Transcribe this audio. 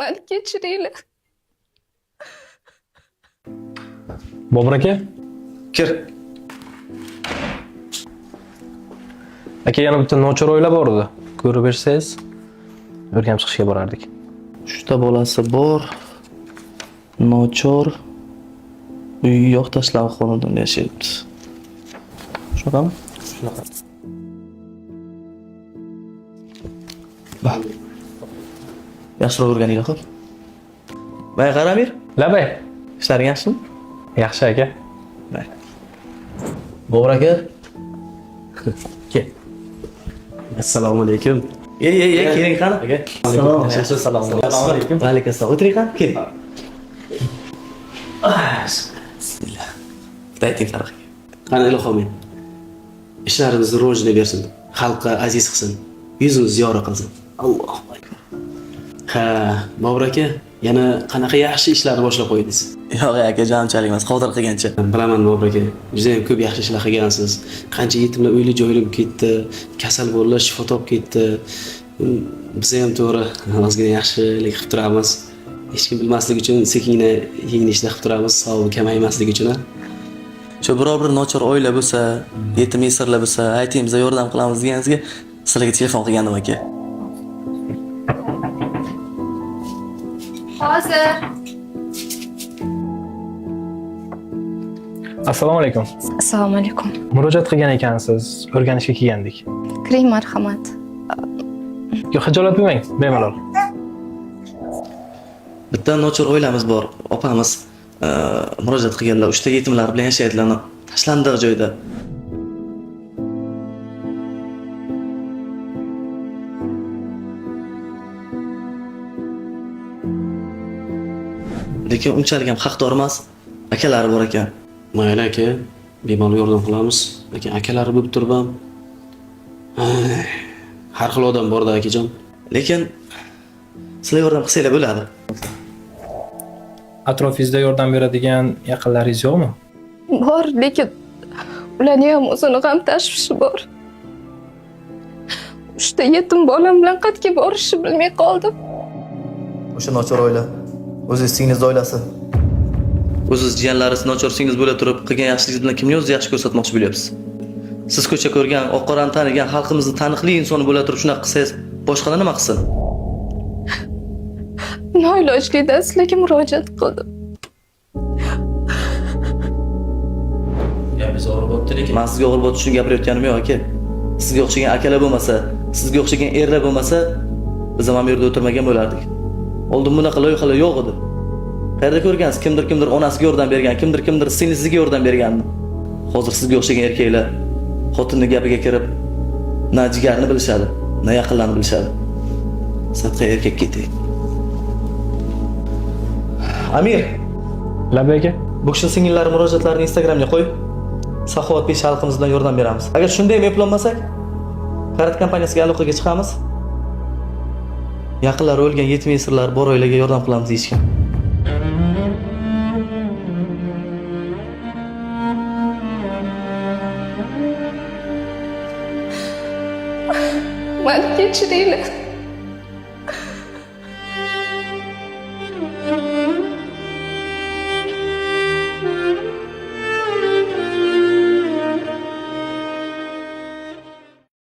Mani kechiringlar. Bobur aka? Kir. Aka yana bitta nochor oila bor edi. Ko'rib bersangiz, o'rganib chiqishga borardik. Uchta bolasi bor. Nochor. Uyi yo'q, tashlab xonadonda yashayapti. Shunaqami? Shunaqa. Yaxshiroq o'rganinglar, xo'p. Bay Qaramir, Labay. ishlaring yaxshimi? Yaxshi aka. Bay. Bobur aka. Kel. Assalomu alaykum. Keling qani? Aka. Assalomu alaykum. Va alaykum assalom. O'tiring qani? Keling. Bismillah. Dayting farq. Qani ilohim. Ishlarimizni rivojini bersin. Xalqqa aziz qilsin. Yuzimizni yorug' qilsin. Allohu akbar. Ha, Bobur aka, yana qanaqa yaxshi ishlarni boshlab qo'ydingiz? Yo'q aka, jonimchalik emas, qodir qilgancha. Bilaman Bobur aka, juda ham ko'p yaxshi ishlar qilgansiz. Qancha yetimlar uyli joyli ketdi, kasal bolalar shifo topib ketdi. Biz ham to'g'ri ozgina yaxshilik qilib turamiz. Hech kim bilmasligi uchun sekingina yengil ishlar qilib turamiz, savobi kamaymasligi uchun. Shu biror bir nochor oila bo'lsa, yetim yesirlar bo'lsa, ayting bizga yordam qilamiz deganingizga sizlarga telefon qilgandim aka. Hozir. Assalomu alaykum. Assalomu alaykum. Murojaat qilgan ekansiz, o'rganishga kelgandik. Kiring, marhamat. Yo'q, xijolat bo'lmang, bemalol. Bitta nochor oilamiz bor, opamiz murojaat qilganlar, 3 ta yetimlar bilan yashaydilar tashlandiq joyda. Lekin unchalik ham haqdor emas, akalari bor ekan. Mayli aka, bemalol yordam qilamiz. Lekin akalari bo'lib turib ham har xil odam bor-da akajon. Lekin sizlar yordam qilsanglar bo'ladi. Atrofingizda yordam beradigan yaqinlaringiz yo'qmi? Bor, lekin ularning ham o'zini g'am tashvishi bor. 3 ta yetim bolam bilan qayerga borishni bilmay qoldim. O'sha nochor oila, o'zingiz singlingiz oilasi. O'zingiz jiyanlaringiz nochor singiz bo'la turib, qilgan yaxshiligingiz bilan kimni o'zingiz yaxshi ko'rsatmoqchi bo'lyapsiz? Siz ko'cha ko'rgan, oq qorani tanigan, xalqimizning taniqli insoni bo'la turib shunaqa qilsangiz, boshqalar nima qilsin? Noilojlikdan sizlarga murojaat qildim. Biz og'ir bo'pti lekin. Men sizga og'ir bo'pti shuni gapirayotganim yo'q aka. Sizga o'xshagan akalar bo'lmasa, sizga o'xshagan erlar bo'lmasa, biz ham bu yerda o'tirmagan bo'lardik. Oldin bunaqa loyihalar yo'q edi. Qayerda ko'rgansiz? Kimdir onasiga yordam bergan, kimdir singlisiga yordam berganmi? Hozir sizga o'xshagan erkaklar xotinning gapiga kirib, na jigarni bilishadi, na yaqinlarni bilishadi. Sadqa erkak keting. Amir, Labay aka. bu kishi singillari murojaatlarini Instagramga qo'y. Saxovat besh xalqimiz bilan yordam beramiz. Agar shunday ham eplolmasak, Karat kompaniyasiga aloqaga chiqamiz. Yaqinlari o'lgan yetim yesirlar bor oilaga yordam qilamiz deyishgan. Mani kechiringlar.